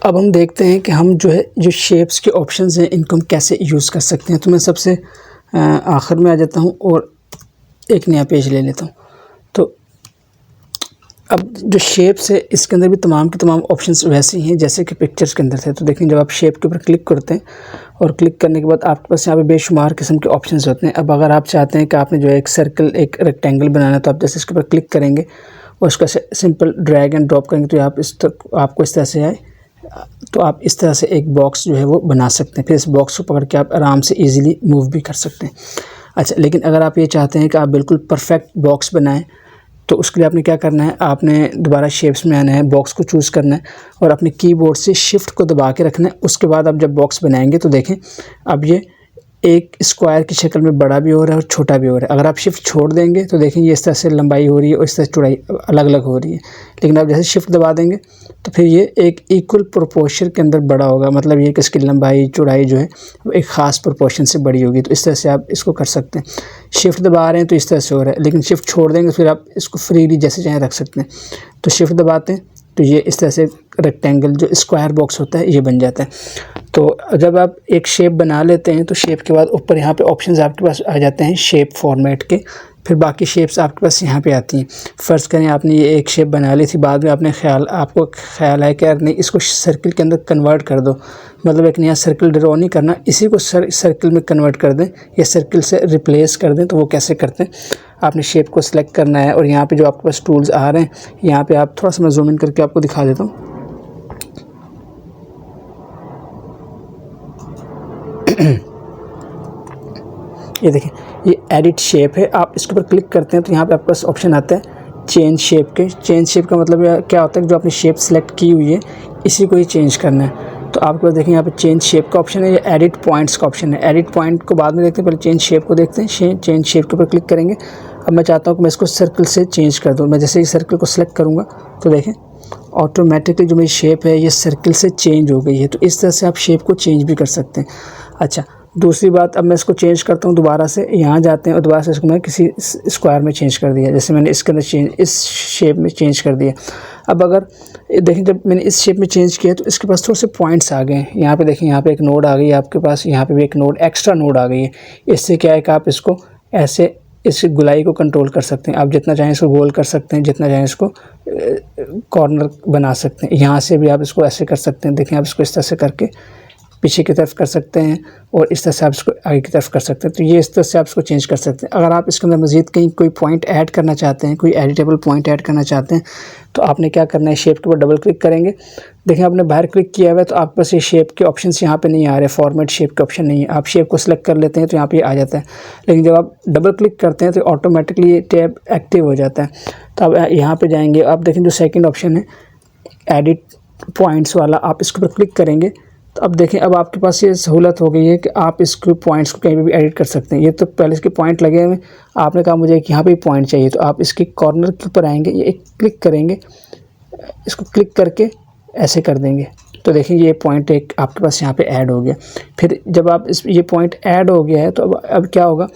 अब हम देखते हैं कि हम जो है जो शेप्स के ऑप्शंस हैं इनको हम कैसे यूज़ कर सकते हैं। तो मैं सबसे आखिर में आ जाता हूँ और एक नया पेज ले लेता हूँ। तो अब जो शेप्स है इसके अंदर भी तमाम के तमाम ऑप्शंस वैसे ही हैं जैसे कि पिक्चर्स के अंदर थे। तो देखें, जब आप शेप के ऊपर क्लिक करते हैं और क्लिक करने के बाद आपके पास यहाँ पे बेशुमार किस्म के ऑप्शंस होते हैं। अब अगर आप चाहते हैं कि आपने जो है एक सर्कल, एक रेक्टेंगल बनाना है, तो आप जैसे इसके ऊपर क्लिक करेंगे और उसका सिंपल ड्रैग एंड ड्रॉप करेंगे तो आप आपको इस तरह से आए, तो आप इस तरह से एक बॉक्स जो है वो बना सकते हैं। फिर इस बॉक्स को पकड़ के आप आराम से ईजिली मूव भी कर सकते हैं। अच्छा, लेकिन अगर आप ये चाहते हैं कि आप बिल्कुल परफेक्ट बॉक्स बनाएं, तो उसके लिए आपने क्या करना है, आपने दोबारा शेप्स में आना है, बॉक्स को चूज़ करना है और अपने कीबोर्ड से शिफ्ट को दबा के रखना है। उसके बाद आप जब बॉक्स बनाएंगे तो देखें अब ये एक स्क्वायर की शक्ल में बड़ा भी हो रहा है और छोटा भी हो रहा है। अगर आप शिफ्ट छोड़ देंगे तो देखें ये इस तरह से लंबाई हो रही है और इस तरह से चौड़ाई अलग अलग हो रही है। लेकिन आप जैसे शिफ्ट दबा देंगे तो फिर ये एक इक्वल प्रोपोर्शन के अंदर बड़ा होगा, मतलब ये कि इसकी लंबाई चौड़ाई जो है वो एक ख़ास प्रोपोर्शन से बड़ी होगी। तो इस तरह से आप इसको कर सकते हैं। शिफ्ट दबा रहे हैं तो इस तरह से हो रहा है, लेकिन शिफ्ट छोड़ देंगे फिर आप इसको फ्रीली जैसे चाहें रख सकते हैं। तो शिफ्ट दबाते हैं तो ये इस तरह से रेक्टेंगल जो स्क्वायर बॉक्स होता है ये बन जाता है। तो जब आप एक शेप बना लेते हैं तो शेप के बाद ऊपर यहाँ पे ऑप्शंस आपके पास आ जाते हैं शेप फॉर्मेट के। फिर बाकी शेप्स आपके पास यहाँ पे आती हैं। फ़र्ज़ करें आपने ये एक शेप बना ली थी, बाद में आपको ख्याल है कि यार नहीं, इसको सर्किल के अंदर कन्वर्ट कर दो, मतलब एक नया सर्किल ड्रॉ नहीं करना, इसी को सर्किल में कन्वर्ट कर दें या सर्किल से रिप्लेस कर दें। तो वो कैसे करते हैं, आपने शेप को सिलेक्ट करना है और यहाँ पे जो आपके पास टूल्स आ रहे हैं यहाँ पे आप थोड़ा सा मैं जूम इन करके आपको दिखा देता हूँ। ये देखिए, ये एडिट शेप है। आप इसके ऊपर क्लिक करते हैं तो यहाँ पे आपके पास ऑप्शन आता है चेंज शेप के। चेंज शेप का मतलब क्या होता है कि जो आपने शेप सेलेक्ट की हुई है इसी को ही चेंज करना है। तो आपके पास देखें यहाँ पे चेंज शेप का ऑप्शन है या एडिट पॉइंट्स का ऑप्शन है। एडिट पॉइंट को बाद में देखते हैं, पहले चेंज शेप को देखते हैं। चेंज शेप के ऊपर क्लिक करेंगे। अब मैं चाहता हूँ कि मैं इसको सर्कल से चेंज कर दूँ। मैं जैसे ही सर्कल को सिलेक्ट करूँगा तो देखें ऑटोमेटिकली जो मेरी शेप है ये सर्कल से चेंज हो गई है। तो इस तरह से आप शेप को चेंज भी कर सकते हैं। अच्छा, दूसरी बात, अब मैं इसको चेंज करता हूँ, दोबारा से यहाँ जाते हैं और दोबारा से इसको मैं किसी स्क्वायर में चेंज कर दिया। जैसे मैंने इसके अंदर इस शेप में चेंज कर दिया। अब अगर देखें जब मैंने इस शेप में चेंज किया तो इसके पास थोड़े से पॉइंट्स आ गए। यहाँ पे देखें, यहाँ पे एक नोड आ गई है आपके पास, यहाँ पे भी एक नोड, एक्स्ट्रा नोड आ गई है। इससे क्या है कि आप इसको ऐसे इस गुलाई को कंट्रोल कर सकते हैं। आप जितना चाहें इसको गोल कर सकते हैं, जितना चाहें इसको कॉर्नर बना सकते हैं। यहाँ से भी आप इसको ऐसे कर सकते हैं। देखें, आप इसको इस तरह से करके पीछे की तरफ कर सकते हैं और इस तरह से आप इसको आगे की तरफ कर सकते हैं। तो ये इस तरह से आप इसको चेंज कर सकते हैं। अगर आप इसके अंदर मज़ीद कहीं कोई पॉइंट ऐड करना चाहते हैं, कोई एडिटेबल पॉइंट ऐड करना चाहते हैं, तो आपने क्या करना है, शेप के ऊपर डबल क्लिक करेंगे। देखें, आपने बाहर क्लिक किया हुआ है तो आपके पास ये शेप के ऑप्शंस यहाँ पे नहीं आ रहे, फॉर्मेट शेप के ऑप्शन नहीं है। आप शेप को सिलेक्ट कर लेते हैं तो यहाँ पे आ जाता है, लेकिन जब आप डबल क्लिक करते हैं तो ऑटोमेटिकली ये टैब एक्टिव हो जाता है। तो आप यहाँ पर जाएँगे, आप देखें जो सेकेंड ऑप्शन है एडिट पॉइंट्स वाला, आप इसके ऊपर क्लिक करेंगे तो अब देखें, अब आपके पास ये सहूलत हो गई है कि आप इसके पॉइंट्स को कहीं पे भी एडिट कर सकते हैं। ये तो पहले इसके पॉइंट लगे हुए, आपने कहा मुझे यहाँ पे पॉइंट चाहिए, तो आप इसके कॉर्नर के ऊपर आएंगे, ये एक क्लिक करेंगे, इसको क्लिक करके ऐसे कर देंगे तो देखें ये पॉइंट एक आपके पास यहाँ पे ऐड हो गया। फिर जब आप ये पॉइंट ऐड हो गया है तो अब क्या होगा,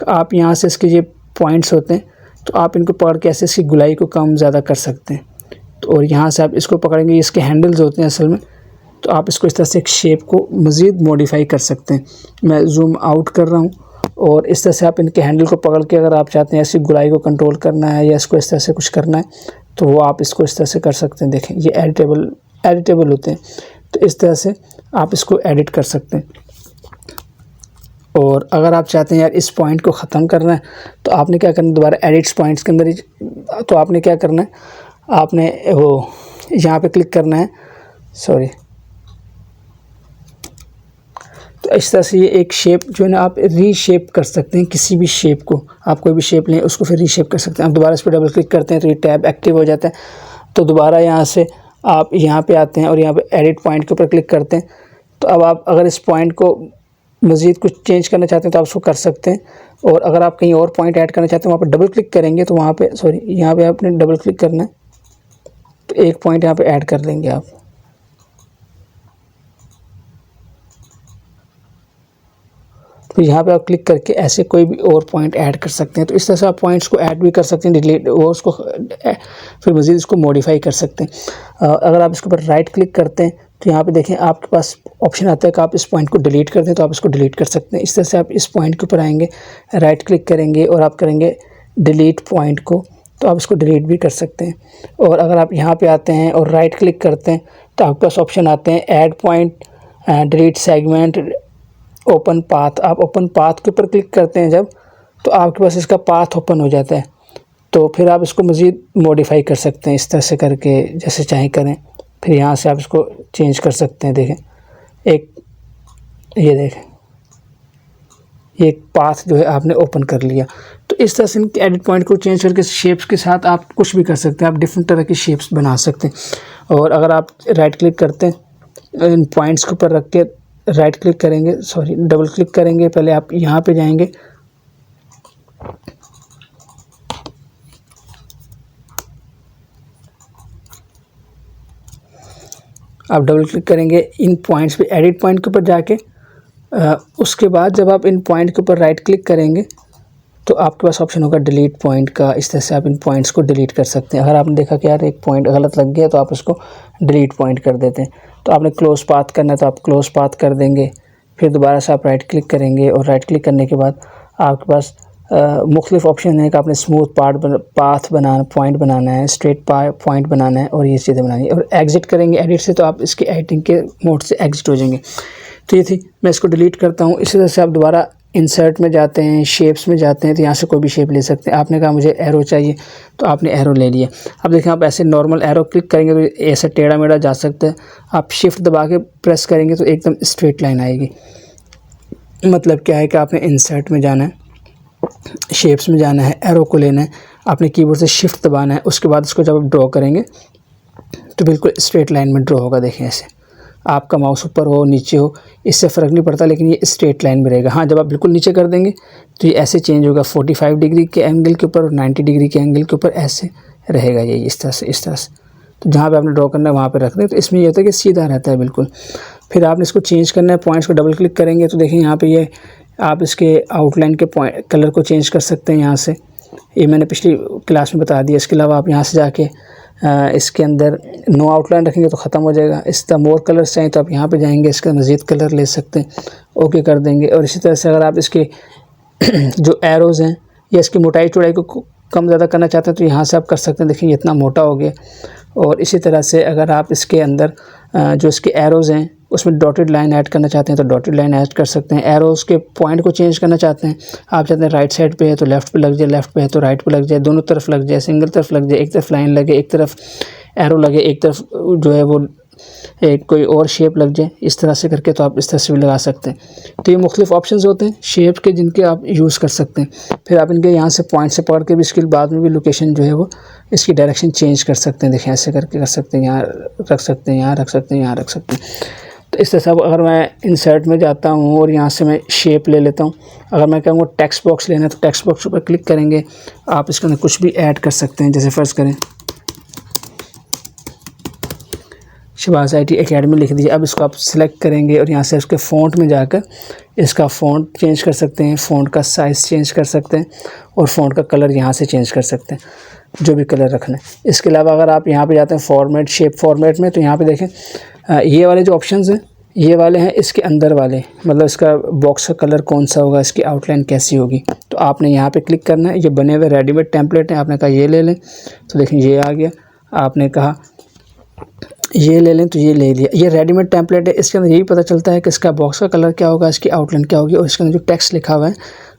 आप यहाँ से इसके ये पॉइंट्स होते हैं तो आप इनको पकड़ के ऐसे इसकी गुलाई को कम ज़्यादा कर सकते हैं। तो और यहाँ से आप इसको पकड़ेंगे, इसके हैंडल्स होते हैं असल में, तो आप इसको इस तरह से एक शेप को मज़ीद मॉडिफाई कर सकते हैं। मैं जूम आउट कर रहा हूँ और इस तरह से आप इनके हैंडल को पकड़ के अगर आप चाहते हैं ऐसी गुलाई को कंट्रोल करना है या इसको इस तरह से कुछ करना है तो वो आप इसको इस तरह से कर सकते हैं। देखें, ये एडिटेबल होते हैं, तो इस तरह से आप इसको एडिट कर सकते हैं। और अगर आप चाहते हैं यार इस पॉइंट को ख़त्म करना है तो आपने क्या करना है, दोबारा एडिट्स पॉइंट्स के अंदर ही तो आपने क्या करना है, आपने वो यहाँ पे क्लिक करना है, सॉरी। तो इस तरह से ये एक शेप जो है ना आप रीशेप कर सकते हैं। किसी भी शेप को आप कोई भी शेप लें उसको फिर रीशेप कर सकते हैं। आप दोबारा इस पर डबल क्लिक करते हैं तो ये टैब एक्टिव हो जाता है। तो दोबारा यहाँ से आप यहाँ पे आते हैं और यहाँ पे एडिट पॉइंट के ऊपर क्लिक करते हैं। तो अब आप अगर इस पॉइंट को मज़ीद कुछ चेंज करना चाहते हैं तो आप उसको कर सकते हैं। और अगर आप कहीं और पॉइंट ऐड करना चाहते हैं वहाँ पर डबल क्लिक करेंगे तो वहाँ पर यहाँ पर आपने डबल क्लिक करना है तो एक पॉइंट यहाँ पर ऐड कर देंगे आप। तो यहाँ पे आप क्लिक करके ऐसे कोई भी और पॉइंट ऐड कर सकते हैं। तो इस तरह से आप पॉइंट्स को ऐड भी कर सकते हैं, डिलीट और उसको फिर मज़ीद इसको मॉडिफाई कर सकते हैं। अगर आप इसके ऊपर राइट क्लिक करते हैं तो यहाँ पे देखें आपके पास ऑप्शन आता है कि आप इस पॉइंट को डिलीट कर दें, तो आप इसको डिलीट कर सकते हैं। इस तरह से आप इस पॉइंट के ऊपर आएंगे, राइट क्लिक करेंगे और आप करेंगे डिलीट पॉइंट को, तो आप इसको डिलीट भी कर सकते हैं। और अगर आप यहाँ पे आते हैं और राइट क्लिक करते हैं तो आपके पास ऑप्शन आते हैं add point, delete segment, open path. आप ओपन पाथ के ऊपर क्लिक करते हैं जब, तो आपके पास इसका पाथ ओपन हो जाता है। तो फिर आप इसको मज़ीद मॉडिफाई कर सकते हैं इस तरह से करके, जैसे चाहें करें। फिर यहाँ से आप इसको चेंज कर सकते हैं। देखें ये देखें ये एक पाथ जो है आपने ओपन कर लिया। तो इस तरह से इनके एडिट पॉइंट को चेंज करके शेप्स के साथ आप कुछ भी कर सकते हैं, आप डिफरेंट तरह की शेप्स बना सकते हैं। और अगर आप राइट क्लिक करते हैं इन पॉइंट्स के ऊपर रख के राइट क्लिक करेंगे, डबल क्लिक करेंगे, पहले आप यहाँ पे जाएंगे, आप डबल क्लिक करेंगे इन पॉइंट्स पे एडिट पॉइंट के ऊपर जाके, उसके बाद जब आप इन पॉइंट के ऊपर राइट क्लिक करेंगे तो आपके पास ऑप्शन होगा डिलीट पॉइंट का। इस तरह से आप इन पॉइंट्स को डिलीट कर सकते हैं। अगर आपने देखा कि यार एक पॉइंट गलत लग गया तो आप उसको डिलीट पॉइंट कर देते हैं। तो आपने क्लोज पाथ करना है तो आप क्लोज पाथ कर देंगे। फिर दोबारा से आप राइट क्लिक करेंगे और राइट क्लिक करने के बाद आपके पास मुख्तलिफ ऑप्शन है कि आपने स्मूथ पाथ बनाना, पॉइंट बनाना है, स्ट्रेट पॉइंट बनाना है और ये चीज़ें बनानी है। और एग्जिट करेंगे एडिट से तो आप इसके एडिटिंग के मोड से एग्जिट हो जाएंगे। तो ये थी, मैं इसको डिलीट करता हूँ। इसी तरह से आप दोबारा इंसर्ट में जाते हैं, शेप्स में जाते हैं, तो यहाँ से कोई भी शेप ले सकते हैं। आपने कहा मुझे एरो चाहिए तो आपने एरो ले लिया। अब देखें आप ऐसे नॉर्मल एरो क्लिक करेंगे तो ऐसे टेढ़ा मेढ़ा जा सकता है। आप शिफ्ट दबा के प्रेस करेंगे तो एकदम स्ट्रेट लाइन आएगी। मतलब क्या है कि आपने इंसर्ट में जाना है, शेप्स में जाना है, एरो को लेना है, आपने कीबोर्ड से शिफ्ट दबाना है। उसके बाद उसको जब आप ड्रॉ करेंगे तो बिल्कुल स्ट्रेट लाइन में ड्रॉ होगा। देखें ऐसे, आपका माउस ऊपर हो नीचे हो इससे फ़र्क नहीं पड़ता, लेकिन ये स्ट्रेट लाइन में रहेगा। हाँ, जब आप बिल्कुल नीचे कर देंगे तो ये ऐसे चेंज होगा, 45 डिग्री के एंगल के ऊपर और 90 डिग्री के एंगल के ऊपर ऐसे रहेगा ये, इस तरह से। तो जहाँ पे आपने ड्रॉ करना है वहाँ पे रख दें। तो इसमें ये होता है कि सीधा रहता है बिल्कुल। फिर आपने इसको चेंज करना है, पॉइंट्स को डबल क्लिक करेंगे तो देखें यहाँ पे ये आप इसके आउटलाइन के पॉइंट कलर को चेंज कर सकते हैं यहाँ से। ये मैंने पिछली क्लास में बता दिया। इसके अलावा आप यहाँ से जाके इसके अंदर नो आउटलाइन रखेंगे तो ख़त्म हो जाएगा। इस तरह मोर कलर्स चाहिए तो आप यहाँ पे जाएंगे, इसका मज़ीद कलर ले सकते हैं, ओके कर देंगे। और इसी तरह से अगर आप इसके जो एरोज़ हैं या इसकी मोटाई चौड़ाई को कम ज़्यादा करना चाहते हैं तो यहाँ से आप कर सकते हैं। देखिए इतना मोटा हो गया। और इसी तरह से अगर आप इसके अंदर जो इसके एरोज़ हैं उसमें डॉटेड लाइन ऐड करना चाहते हैं तो डॉटेड लाइन ऐड कर सकते हैं। एरोज़ के पॉइंट को चेंज करना चाहते हैं, आप चाहते हैं राइट साइड पे है तो लेफ़्ट पे लग जाए, लेफ़्ट पे है तो राइट पे लग जाए, दोनों तरफ लग जाए, सिंगल तरफ लग जाए, एक तरफ लाइन लगे, एक तरफ एरो लगे, एक तरफ जो है वो एक कोई और शेप लग जाए, इस तरह से करके तो आप इस तरह से भी लगा सकते हैं। तो ये मुख्तलिफ ऑप्शंस होते हैं शेप के जिनके आप यूज़ कर सकते हैं। फिर आप इनके यहाँ से पॉइंट से पकड़ के भी इसके बाद में भी लोकेशन जो है वो इसकी डायरेक्शन चेंज कर सकते हैं। देखें ऐसे करके कर सकते हैं, यहाँ रख सकते हैं, यहाँ रख सकते हैं, यहाँ रख सकते हैं। तो इस तरह से अगर मैं इंसर्ट में जाता हूँ और यहाँ से मैं शेप ले लेता हूँ। अगर मैं कहूँगा टेक्स्ट बॉक्स लेना है तो टेक्स्ट बॉक्स पर क्लिक करेंगे, आप इसके अंदर कुछ भी ऐड कर सकते हैं। जैसे फ़र्ज़ करें शहबाज IT अकेडमी लिख दीजिए। अब इसको आप सिलेक्ट करेंगे और यहाँ से उसके फ़ॉन्ट में जाकर इसका फ़ॉन्ट चेंज कर सकते हैं, फ़ॉन्ट का साइज़ चेंज कर सकते हैं और फ़ॉन्ट का कलर यहाँ से चेंज कर सकते हैं, जो भी कलर रखना है। इसके अलावा अगर आप यहाँ पे जाते हैं फॉर्मेट, शेप फॉर्मेट में, तो यहाँ पे देखें ये वाले जो ऑप्शंस हैं ये वाले हैं इसके अंदर वाले, मतलब इसका बॉक्स का कलर कौन सा होगा, इसकी आउटलाइन कैसी होगी। तो आपने यहाँ पे क्लिक करना है। ये बने हुए रेडीमेड टेम्पलेट हैं, आपने कहा ये ले लें तो देखें ये आ गया। आपने कहा ये ले लें तो ये ले लिया। ये रेडीमेड टेम्पलेट है, इसके अंदर यही पता चलता है कि इसका बॉक्स का कलर क्या होगा, इसकी आउटलाइन क्या होगी और इसके अंदर जो टेक्स्ट लिखा हुआ है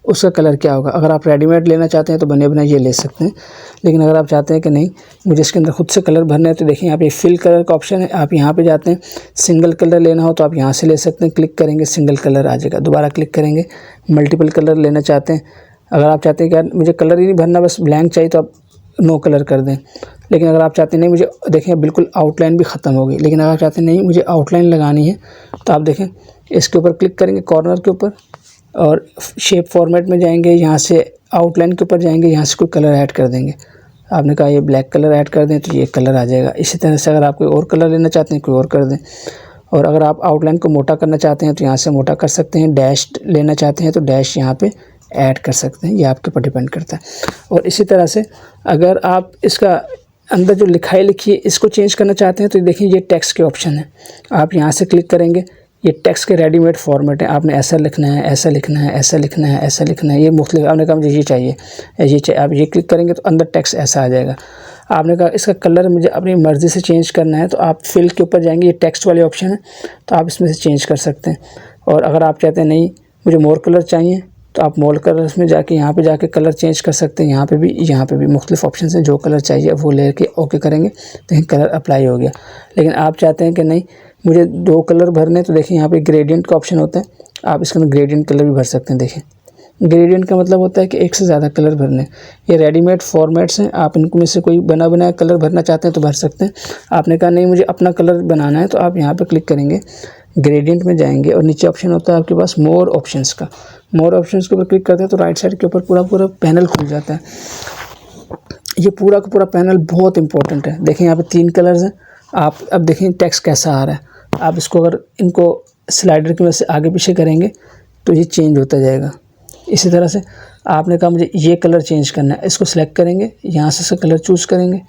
उसका कलर क्या होगा। अगर आप रेडीमेड लेना चाहते हैं तो बने बनाए ये ले सकते हैं, लेकिन अगर आप चाहते हैं कि नहीं मुझे इसके अंदर खुद से कलर भरना है तो देखिए यहाँ पे फिल कलर का ऑप्शन है। आप यहाँ पे जाते हैं, सिंगल कलर लेना हो तो आप यहाँ से ले सकते हैं, क्लिक करेंगे सिंगल कलर आ जाएगा। दोबारा क्लिक करेंगे, मल्टीपल कलर लेना चाहते हैं। अगर आप चाहते हैं कि यार मुझे कलर ही नहीं भरना, बस ब्लैंक चाहिए, तो आप नो कलर कर दें। लेकिन अगर आप चाहते हैं नहीं मुझे, देखें बिल्कुल आउटलाइन भी ख़त्म हो गई। लेकिन अगर आप चाहते हैं नहीं मुझे आउटलाइन लगानी है तो आप देखें इसके ऊपर क्लिक करेंगे कॉर्नर के ऊपर और शेप फॉर्मेट में जाएंगे, यहाँ से आउटलाइन के ऊपर जाएंगे, यहाँ से कोई कलर ऐड कर देंगे। आपने कहा ये ब्लैक कलर ऐड कर दें तो ये कलर आ जाएगा। इसी तरह से अगर आप कोई और कलर लेना चाहते हैं कोई और कर दें। और अगर आप आउटलाइन को मोटा करना चाहते हैं तो यहाँ से मोटा कर सकते हैं, डैश लेना चाहते हैं तो डैश यहाँ पे ऐड कर सकते हैं, ये आपके ऊपर डिपेंड करता है। और इसी तरह से अगर आप इसका अंदर जो लिखाई लिखी है इसको चेंज करना चाहते हैं तो देखिए ये टेक्स्ट के ऑप्शन है, आप यहाँ से क्लिक करेंगे, ये टेक्स्ट के रेडीमेड फॉर्मेट है, आपने ऐसा लिखना है, ऐसा लिखना है, ऐसा लिखना है, ऐसा लिखना है, ये मुख्तलिफ आपने कहा मुझे ये चाहिए, आप ये क्लिक करेंगे तो अंदर टेक्स्ट ऐसा आ जाएगा। आपने कहा इसका कलर मुझे अपनी मर्ज़ी से चेंज करना है तो आप फिल के ऊपर जाएंगे, ये टेक्स्ट वाले ऑप्शन है तो आप इसमें से चेंज कर सकते हैं। और अगर आप चाहते हैं नहीं मुझे मोर कलर चाहिए तो आप मोर कलर्स में जाके यहाँ पे जाके कलर चेंज कर सकते हैं। यहाँ पे भी मुख्तलिफ ऑप्शन हैं, जो कलर चाहिए वो ले के ओके करेंगे तो कलर अप्लाई हो गया। लेकिन आप चाहते हैं कि नहीं मुझे 2 कलर भरने, तो देखिए यहाँ पे ग्रेडियंट का ऑप्शन होता है, आप इसके अंदर ग्रेडियंट कलर भी भर सकते हैं। देखिए ग्रेडियंट का मतलब होता है कि एक से ज़्यादा कलर भरने, ये रेडीमेड फॉर्मेट्स हैं, आप इनमें से कोई बना बनाया कलर भरना चाहते हैं तो भर सकते हैं। आपने कहा नहीं मुझे अपना कलर बनाना है तो आप यहाँ पे क्लिक करेंगे, ग्रेडियंट में जाएंगे और नीचे ऑप्शन होता है आपके पास मोर ऑप्शंस का, मोर ऑप्शंस के ऊपर क्लिक करते हैं तो राइट साइड के ऊपर पूरा पैनल खुल जाता है। ये पूरा का पूरा पैनल बहुत इंपॉर्टेंट है। देखिए यहाँ पे 3 कलर्स हैं, आप अब देखें टेक्स्ट कैसा आ रहा है, आप इसको अगर इनको स्लाइडर की वजह से आगे पीछे करेंगे तो ये चेंज होता जाएगा। इसी तरह से आपने कहा मुझे ये कलर चेंज करना है, इसको सिलेक्ट करेंगे, यहाँ से कलर चूज़ करेंगे,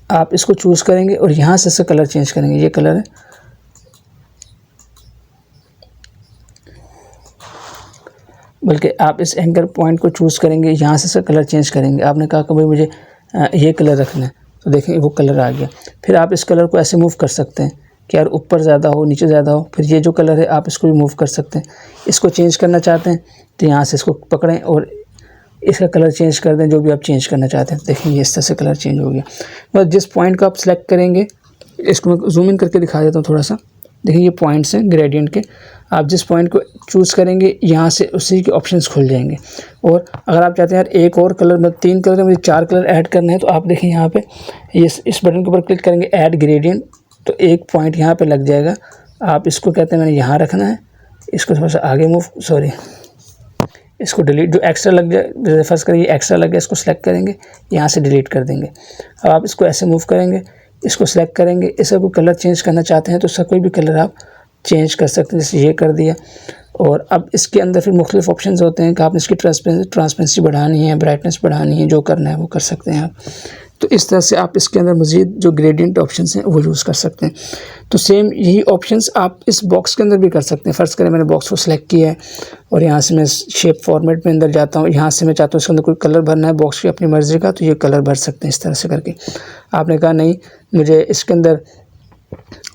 आप इसको चूज़ करेंगे और यहाँ से कलर चेंज करेंगे, ये कलर है, बल्कि आप इस एंकर पॉइंट को चूज़ करेंगे, यहाँ से कलर चेंज करेंगे। आपने कहा कि भाई मुझे ये कलर रखना है तो देखें वो कलर आ गया। फिर आप इस कलर को ऐसे मूव कर सकते हैं कि यार ऊपर ज़्यादा हो नीचे ज़्यादा हो, फिर ये जो कलर है आप इसको भी मूव कर सकते हैं। इसको चेंज करना चाहते हैं तो यहाँ से इसको पकड़ें और इसका कलर चेंज कर दें, जो भी आप चेंज करना चाहते हैं। देखिए ये इस तरह से कलर चेंज हो गया। बस जिस पॉइंट को आप सिलेक्ट करेंगे, इसको मैं जूम इन करके दिखा देता हूँ थोड़ा सा। देखिए ये पॉइंट्स हैं ग्रेडियंट के, आप जिस पॉइंट को चूज़ करेंगे यहाँ से उसी के ऑप्शंस खुल जाएंगे। और अगर आप चाहते हैं यार एक और कलर, मतलब 3 कलर है मुझे 4 कलर ऐड करना है, तो आप देखिए यहाँ पे इस बटन के ऊपर क्लिक करेंगे ऐड ग्रेडियंट, तो एक पॉइंट यहाँ पे लग जाएगा। आप इसको कहते हैं मैंने यहाँ रखना है, इसको थोड़ा सा आगे इसको डिलीट, जो एक्स्ट्रा लग जाए, फर्ज करिए एक्स्ट्रा लग गया, इसको सेलेक्ट करेंगे, यहाँ से डिलीट कर देंगे। अब आप इसको ऐसे मूव करेंगे, इसको सेलेक्ट करेंगे, इसका कोई कलर चेंज करना चाहते हैं तो इसका कोई भी कलर आप चेंज कर सकते हैं, जैसे ये कर दिया। और अब इसके अंदर फिर मुख्तलिफ ऑप्शंस होते हैं कि आपने इसकी ट्रांसपेरेंसी बढ़ानी है, ब्राइटनेस बढ़ानी है, जो करना है वो कर सकते हैं आप। तो इस तरह से आप इसके अंदर मज़ीद जो ग्रेडियंट ऑप्शंस हैं वो यूज़ कर सकते हैं। तो सेम यही ऑप्शंस आप इस बॉक्स के अंदर भी कर सकते हैं। फ़र्ज़ करें मैंने बॉक्स को सिलेक्ट किया है और यहाँ से मैं शेप फॉर्मेट में अंदर जाता हूँ, यहाँ से मैं चाहता हूँ इसके अंदर कोई कलर भरना है बॉक्स की अपनी मर्ज़ी का, तो ये कलर भर सकते हैं इस तरह से करके। आपने कहा नहीं मुझे इसके अंदर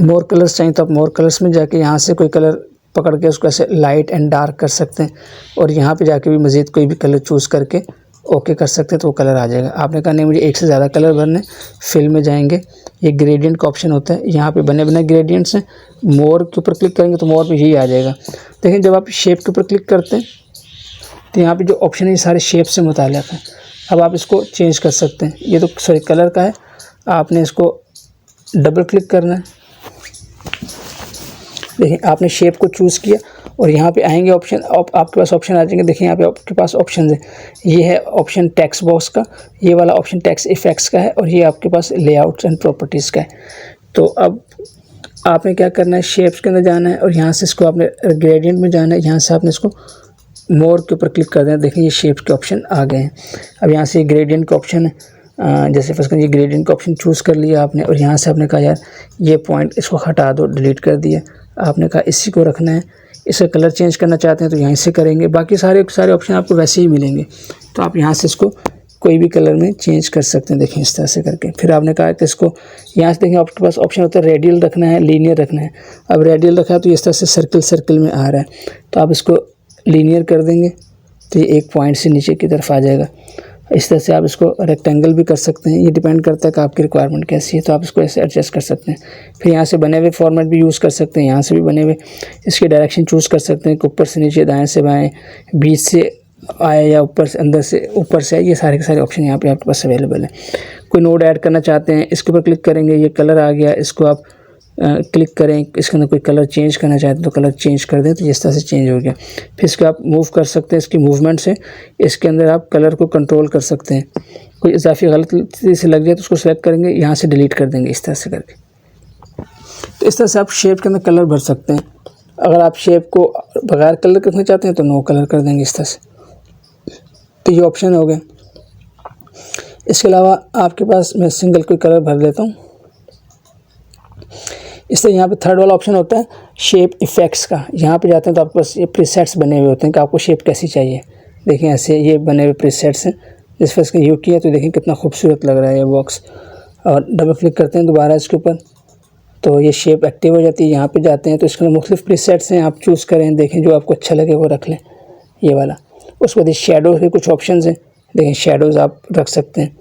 मोर कलर्स चाहिए, तो आप मोर कलर्स में जाके यहाँ से कोई कलर पकड़ के उसको ऐसे लाइट एंड डार्क कर सकते हैं और यहाँ पे जाके भी मज़ीद कोई भी कलर चूज़ करके ओके कर सकते हैं तो वो कलर आ जाएगा। आपने कहा नहीं मुझे एक से ज़्यादा कलर भरने, फिल में जाएंगे, ये ग्रेडियंट का ऑप्शन होता है, यहाँ पे बने बने ग्रेडियंट्स हैं, मोर के ऊपर क्लिक करेंगे तो मोर पे यही आ जाएगा। देखिए जब आप शेप के ऊपर क्लिक करते हैं तो यहाँ पे जो ऑप्शन है ये सारे शेप से मुताल्लिक़ है। अब आप इसको चेंज कर सकते हैं, ये तो कलर का है, आपने इसको डबल क्लिक करना है। देखिए आपने शेप को चूज़ किया और यहाँ पे आएंगे ऑप्शन, आपके पास ऑप्शन आ जाएंगे। देखिए यहाँ पे आपके पास ऑप्शन है, ये है ऑप्शन टेक्स्ट बॉक्स का, ये वाला ऑप्शन टेक्स्ट इफेक्ट्स का है और ये आपके पास लेआउट्स एंड प्रॉपर्टीज़ का है। तो अब आपने क्या करना है, शेप्स के अंदर जाना है और यहाँ से इसको आपने ग्रेडियंट में जाना है, यहाँ से आपने इसको मोर के ऊपर क्लिक कर देना। देखिए ये शेप्स के ऑप्शन आ गए हैं। अब यहाँ से ग्रेडियंट का ऑप्शन है, जैसे फर्स्ट ये ग्रेडियंट का ऑप्शन चूज़ कर लिया आपने और यहाँ से आपने कहा यार ये पॉइंट इसको हटा दो, डिलीट कर दिया। आपने कहा इसी को रखना है, इसका कलर चेंज करना चाहते हैं तो यहीं से करेंगे, बाकी सारे ऑप्शन आपको वैसे ही मिलेंगे। तो आप यहाँ से इसको कोई भी कलर में चेंज कर सकते हैं। देखें इस तरह से करके। फिर आपने कहा कि इसको यहाँ से देखें आपके पास ऑप्शन होता है रेडियल रखना है, लीनियर रखना है। अब रेडियल रखा है तो इस तरह से सर्कल में आ रहा है, तो आप इसको लीनियर कर देंगे तो ये एक पॉइंट से नीचे की तरफ आ जाएगा। इस तरह से आप इसको रेक्टेंगल भी कर सकते हैं, ये डिपेंड करता है कि आपकी रिक्वायरमेंट कैसी है, तो आप इसको ऐसे एडजस्ट कर सकते हैं। फिर यहाँ से बने हुए फॉर्मेट भी यूज़ कर सकते हैं, यहाँ से भी बने हुए इसकी डायरेक्शन चूज़ कर सकते हैं कि ऊपर से नीचे, दाएं से बाएं, बीच से आए या ऊपर से अंदर से ऊपर से आए, ये सारे के सारे ऑप्शन यहाँ पे आपके पास अवेलेबल है। कोई नोड ऐड करना चाहते हैं, इसके ऊपर क्लिक करेंगे, ये कलर आ गया, इसको आप क्लिक करें, इसके अंदर कोई कलर चेंज करना चाहते हैं तो कलर चेंज कर दें, तो इस तरह से चेंज हो गया। फिर इसको आप मूव कर सकते हैं, इसकी मूवमेंट से इसके अंदर आप कलर को कंट्रोल कर सकते हैं। कोई इजाफी गलती से लग जाए तो उसको सेलेक्ट करेंगे, यहाँ से डिलीट कर देंगे इस तरह से करके। तो इस तरह से आप शेप के अंदर कलर भर सकते हैं। अगर आप शेप को बगैर कलर करना चाहते हैं तो नो कलर कर देंगे इस तरह से। तो ये ऑप्शन हो गए। इसके अलावा आपके पास मैं सिंगल कोई कलर भर देता हूँ। इससे यहाँ पे थर्ड वाला ऑप्शन होता है शेप इफ़ेक्ट्स का। यहाँ पे जाते हैं तो आपके पास ये प्रीसेट्स बने हुए होते हैं कि आपको शेप कैसी चाहिए। देखिए ऐसे ये बने हुए प्रीसेट्स हैं। जिस पर इसका यूज़ किया तो देखिए कितना खूबसूरत लग रहा है ये बॉक्स। और डबल क्लिक करते हैं दोबारा इसके ऊपर तो ये शेप एक्टिव हो जाती है। यहाँ पे जाते हैं तो इसके अंदर मुख्तलिफ प्रीसेट्स हैं, आप चूज़ करें, देखें जो आपको अच्छा लगे वो रख लें, ये वाला। उसके बाद शेडो के कुछ ऑप्शन हैं, देखें शेडोज़ आप रख सकते हैं।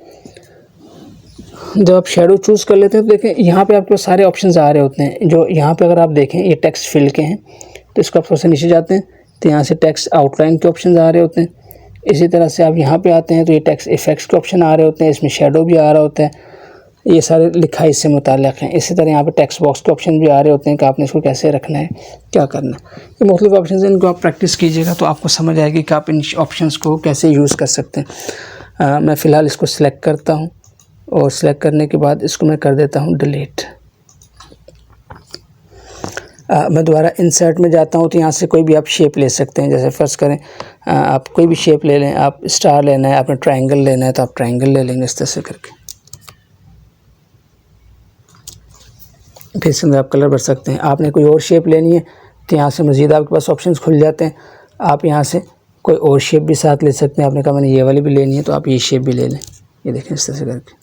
जब आप शेडो चूज़ कर लेते हैं तो देखें यहाँ पे आपको सारे ऑप्शंस आ रहे होते हैं। जो यहाँ पे अगर आप देखें ये टेक्स्ट फिल के हैं तो इसको आप थोड़ा सा नीचे जाते हैं तो यहाँ से टेक्स्ट आउटलाइन के ऑप्शंस आ रहे होते हैं। इसी तरह से आप यहाँ पे आते हैं तो ये टेक्स्ट इफेक्ट्स के ऑप्शन आ रहे होते हैं, इसमें शेडो भी आ रहा होता है, ये सारे लिखाई से मुताल्लिक़ हैं। इसी तरह यहाँ पे टेक्स्ट बॉक्स के ऑप्शन भी आ रहे होते हैं कि आपने इसको कैसे रखना है, क्या करना है। ये मुख्तलिफ ऑप्शन हैं, इनको आप प्रैक्टिस कीजिएगा तो आपको समझ आएगी कि आप इन ऑप्शंस को कैसे यूज़ कर सकते हैं। मैं फ़िलहाल इसको सिलेक्ट करता हूँ और सिलेक्ट करने के बाद इसको मैं कर देता हूँ डिलीट। मैं दोबारा इंसर्ट में जाता हूँ तो यहाँ से कोई भी आप शेप ले सकते हैं। जैसे फ़र्ज़ करें आप कोई भी शेप ले लें, आप स्टार लेना है, आपने ट्रायंगल लेना है तो आप ट्रायंगल ले लेंगे इस तरह से करके। फिर इसके अंदर आप कलर भर सकते हैं। आपने कोई और शेप लेनी है तो यहाँ से मज़ीद आपके पास ऑप्शंस खुल जाते हैं। आप यहाँ से कोई और शेप भी साथ ले सकते हैं। आपने कहा मैंने ये वाली भी लेनी है तो आप ये शेप भी ले लें, ये देखें इस तरह से करके।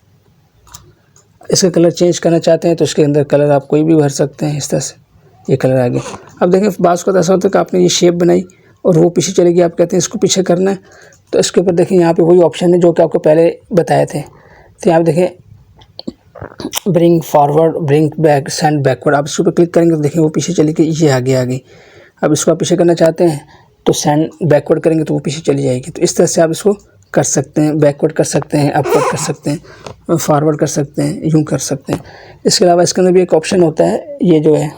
इसका कलर चेंज करना चाहते हैं तो इसके अंदर कलर आप कोई भी भर सकते हैं इस तरह से, ये कलर आ गया। अब देखें बाज़ को ऐसा होता है कि आपने ये शेप बनाई और वो पीछे चलेगी, आप कहते हैं इसको पीछे करना है तो इसके ऊपर देखें यहाँ पे वही ऑप्शन है जो कि आपको पहले बताए थे। तो यहाँ पे देखें bring forward, bring back, send backward, आप इसके ऊपर क्लिक करेंगे तो देखें वो पीछे चली गई, ये आगे आ गई। अब इसको आप पीछे करना चाहते हैं तो सेंड बैकवर्ड करेंगे तो वो पीछे चली जाएगी। तो इस तरह से आप इसको कर सकते हैं, बैकवर्ड कर सकते हैं, अपवर्ड कर सकते हैं, फॉरवर्ड कर सकते हैं, यूँ कर सकते हैं। इसके अलावा इसके अंदर भी एक ऑप्शन होता है, ये जो है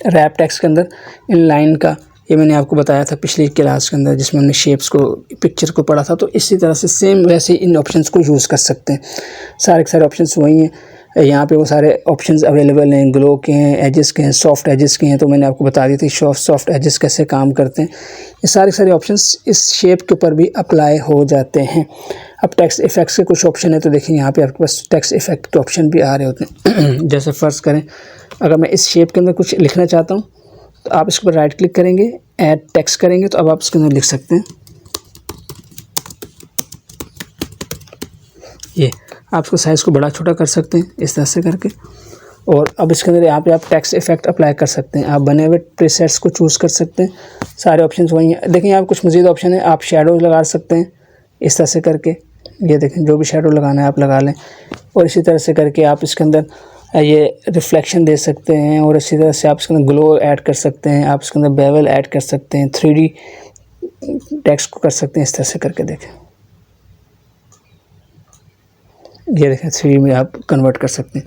रैप टेक्स्ट के अंदर इन लाइन का, ये मैंने आपको बताया था पिछली क्लास के अंदर जिसमें हमने शेप्स को, पिक्चर को पढ़ा था। तो इसी तरह से सेम वैसे ही इन ऑप्शंस को यूज़ कर सकते हैं। सारे के सारे ऑप्शंस वही हैं, यहाँ पे वो सारे ऑप्शंस अवेलेबल हैं, ग्लो के हैं, एजेस के हैं, सॉफ्ट एजेस के हैं। तो मैंने आपको बता दी थी सॉफ्ट एजेस कैसे काम करते हैं। ये सारे ऑप्शंस इस शेप के ऊपर भी अप्लाई हो जाते हैं। अब टेक्स्ट इफेक्ट्स के कुछ ऑप्शन है तो देखिए यहाँ पे आपके पास टेक्स्ट इफेक्ट के ऑप्शन भी आ रहे होते हैं। जैसे फ़र्ज़ करें अगर मैं इस शेप के अंदर कुछ लिखना चाहता हूँ तो आप इसके ऊपर राइट क्लिक करेंगे, ऐड टेक्स्ट करेंगे तो अब आप इसके अंदर लिख सकते हैं। ये आप इसको साइज़ को बड़ा छोटा कर सकते हैं इस तरह से करके। और अब इसके अंदर यहाँ पे आप टेक्स्ट इफेक्ट अप्लाई कर सकते हैं। आप बने हुए प्रीसेट्स को चूज़ कर सकते हैं, सारे ऑप्शंस वही हैं। देखिए यहाँ पे कुछ मज़ीद ऑप्शन है, आप शेडो लगा सकते हैं इस तरह से करके। ये देखें जो भी शेडो लगाना है आप लगा लें। और इसी तरह से करके आप इसके अंदर ये रिफ्लेक्शन दे सकते हैं और इसी तरह से आप इसके अंदर ग्लो ऐड कर सकते हैं, आप इसके अंदर बेवल ऐड कर सकते हैं, 3D टेक्स्ट को कर सकते हैं इस तरह से करके। देखें ये देखें 3D में आप कन्वर्ट कर सकते हैं।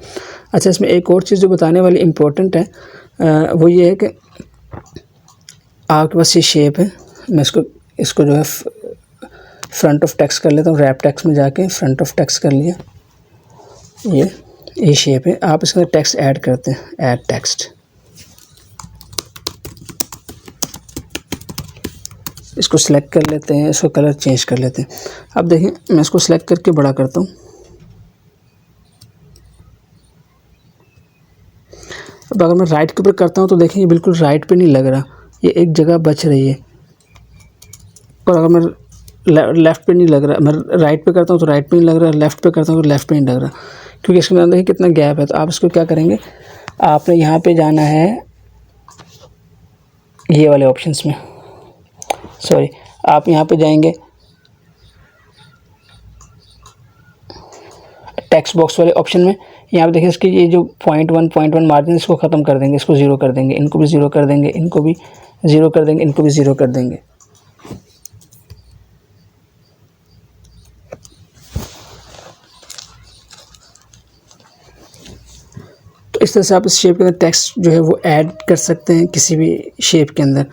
अच्छा इसमें एक और चीज़ जो बताने वाली इम्पोर्टेंट है वो ये है कि आपके पास ये शेप है, मैं इसको जो है फ्रंट ऑफ टेक्स्ट कर लेता हूँ। रैप टेक्स्ट में जाके फ्रंट ऑफ टेक्स्ट कर लिया, ये शेप है। आप इसके अंदर टेक्स्ट ऐड करते हैं, ऐड टेक्स्ट, इसको सिलेक्ट कर लेते हैं, इसको कलर चेंज कर लेते हैं। अब देखिए मैं इसको सिलेक्ट करके बड़ा करता हूँ। अब अगर मैं राइट के ऊपर करता हूँ तो देखिए ये बिल्कुल राइट पे नहीं लग रहा, ये एक जगह बच रही है। और अगर मैं लेफ़्ट पे नहीं लग रहा, मैं राइट पे करता हूँ तो राइट पे नहीं लग रहा, लेफ़्ट पे करता हूँ तो लेफ़्ट पे नहीं लग रहा, क्योंकि इसके अंदर देखिए कितना गैप है। तो आप इसको क्या करेंगे, आपने यहाँ पे जाना है ये वाले ऑप्शंस में, सॉरी आप यहाँ पे जाएंगे टेक्स्ट बॉक्स वाले ऑप्शन में। यहाँ पे देखिए इसकी ये जो 0.1 मार्जिन इसको ख़त्म कर देंगे, इसको 0 कर देंगे, इनको भी 0 कर देंगे, इनको भी 0 कर देंगे, इनको भी 0 कर देंगे। तो इस तरह से आप इस शेप के अंदर टेक्स्ट जो है वो ऐड कर सकते हैं किसी भी शेप के अंदर।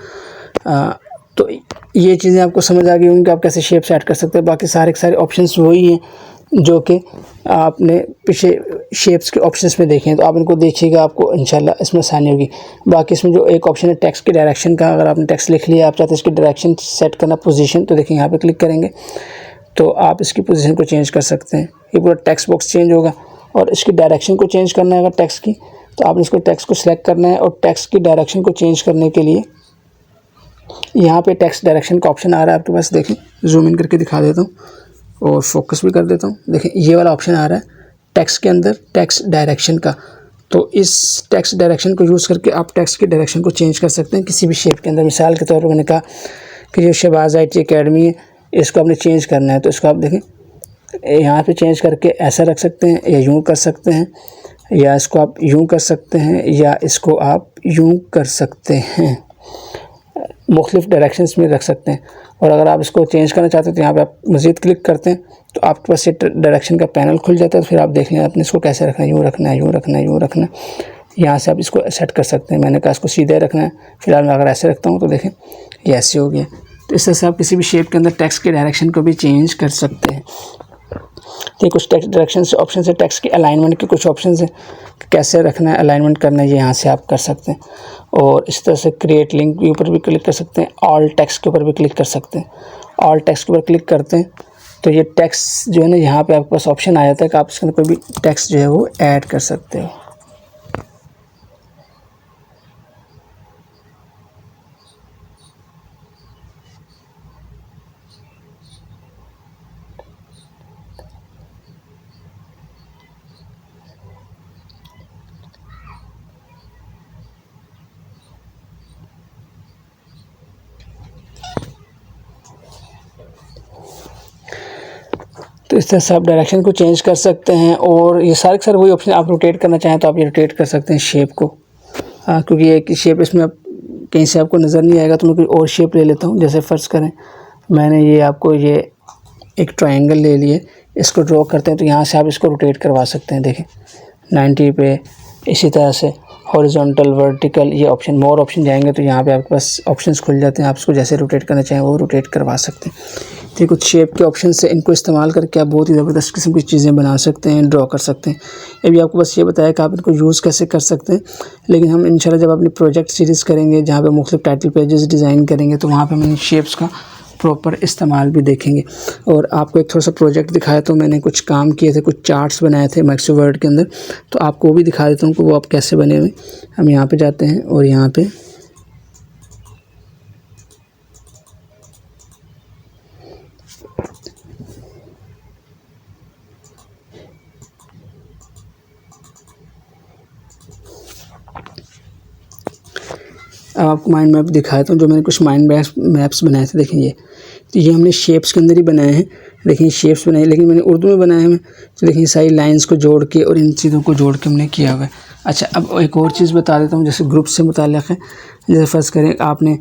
तो ये चीज़ें आपको समझ आ गई होंगी कि आप कैसे शेप्स ऐड कर सकते हैं। बाकी सारे ऑप्शंस वही हैं जो कि आपने पीछे शेप्स के ऑप्शंस में देखे हैं, तो आप इनको देखिएगा, आपको इंशाल्लाह इसमें आसानी होगी। बाकी इसमें जो एक ऑप्शन है टेक्स्ट के डायरेक्शन का, अगर आपने टेक्स्ट लिख लिया, आप चाहते हैं इसकी डायरेक्शन सेट करना, पोजीशन, तो देखिए यहाँ पे क्लिक करेंगे तो आप इसकी पोजीशन को चेंज कर सकते हैं। ये पूरा टेक्स्ट बॉक्स चेंज होगा। और इसकी डायरेक्शन को चेंज करना है अगर टेक्स्ट की, तो आपने इसको टेक्स्ट को सिलेक्ट करना है और टेक्स्ट की डायरेक्शन को चेंज करने के लिए यहाँ पे टेक्स्ट डायरेक्शन का ऑप्शन आ रहा है आपके पास। देखें, जूम इन करके दिखा देता हूँ और फोकस भी कर देता हूँ। देखें, ये वाला ऑप्शन आ रहा है टेक्स्ट के अंदर, टेक्स्ट डायरेक्शन का। तो इस टेक्स्ट डायरेक्शन को यूज़ करके आप टेक्स्ट की डायरेक्शन को चेंज कर सकते हैं किसी भी शेप के अंदर। मिसाल के तौर पर मैंने कहा कि जो शहबाज IT अकेडमी है, इसको आपने चेंज करना है, तो इसको आप देखें यहाँ पे चेंज करके ऐसा रख सकते हैं, या यूँ कर सकते हैं, या इसको आप यूँ कर सकते हैं, या इसको आप यूँ कर सकते हैं। मुख्तलिफ डायरेक्शंस में रख सकते हैं। और अगर आप इसको चेंज करना चाहते हैं तो यहाँ पे आप मज़ीद क्लिक करते हैं तो आपके पास ये डायरेक्शन का पैनल खुल जाता है। तो फिर आप देख लें आपने इसको कैसे रखना है, यूँ रखना है, यूँ रखना है, यूँ रखना है। यहाँ से आप इसको सेट कर सकते हैं। मैंने कहा इसको सीधे रखना है, फिलहाल मैं अगर ऐसे रखता हूँ तो देखें ये ऐसे हो गया। तो इस तरह से आप किसी भी शेप के अंदर टेक्स्ट के डायरेक्शन को भी चेंज कर सकते हैं। ये कुछ टेक्स्ट डायरेक्शन से ऑप्शन है। टेक्स्ट के अलाइनमेंट के कुछ ऑप्शन है, कैसे रखना है, अलाइनमेंट करना है, ये यहाँ से आप कर सकते हैं। और इस तरह से क्रिएट लिंक के ऊपर भी क्लिक कर सकते हैं, ऑल टेक्स्ट के ऊपर भी क्लिक कर सकते हैं। ऑल टेक्स्ट के ऊपर क्लिक करते हैं तो ये टेक्स्ट जो है ना, यहाँ पे आपके पास ऑप्शन आ जाता है कि आप इसके अंदर कोई भी टेक्स्ट जो है वो ऐड कर सकते हो। तो इस तरह से आप डायरेक्शन को चेंज कर सकते हैं। और ये सारे के सारे वही ऑप्शन, आप रोटेट करना चाहें तो आप ये रोटेट कर सकते हैं शेप को। क्योंकि एक शेप इसमें आप कहीं से आपको नज़र नहीं आएगा, तो मैं कोई और शेप ले लेता हूँ। जैसे फ़र्ज़ करें मैंने ये आपको ये एक ट्रायंगल ले लिए, इसको ड्रॉ करते हैं तो यहाँ से आप इसको रोटेट करवा सकते हैं। देखें 90 पे, इसी तरह से हॉरिजॉन्टल, वर्टिकल, ये ऑप्शन, मोर ऑप्शन जाएंगे तो यहाँ पे आपके पास ऑप्शंस खुल जाते हैं। आप इसको जैसे रोटेट करना चाहें वो रोटेट करवा सकते हैं। तो कुछ शेप के ऑप्शन से इनको इस्तेमाल करके आप बहुत ही ज़बरदस्त किस्म की चीज़ें बना सकते हैं, ड्रॉ कर सकते हैं। अभी आपको बस ये बताया कि आप इनको यूज़ कैसे कर सकते हैं। लेकिन हम इंशाल्लाह जब अपनी प्रोजेक्ट सीरीज़ करेंगे जहाँ पे मुख्तलिफ टाइटल पेजेस डिज़ाइन करेंगे, तो वहाँ पे हम इन शेप्स का प्रॉपर इस्तेमाल भी देखेंगे। और आपको एक थोड़ा सा प्रोजेक्ट दिखाया तो मैंने कुछ काम किए थे, कुछ चार्ट्स बनाए थे माइक्रोसॉफ्ट वर्ड के अंदर, तो आपको वो भी दिखा देता हूँ कि वो आप कैसे बने हुए। हम यहाँ पे जाते हैं और यहाँ पे अब आपको माइंड मैप दिखाता हूँ। जो मैंने कुछ माइंड मैप्स बनाए थे, देखें ये, तो ये हमने शेप्स के अंदर ही बनाए हैं। देखिए शेप्स बनाए, लेकिन मैंने उर्दू में बनाए हैं। तो देखिए सारी लाइंस को जोड़ के और इन चीज़ों को जोड़ के हमने किया हुआ है। अच्छा, अब एक और चीज़ बता देता हूँ, जैसे ग्रुप से मुताल्लिक़ है। जैसे फ़र्ज़ करें आपने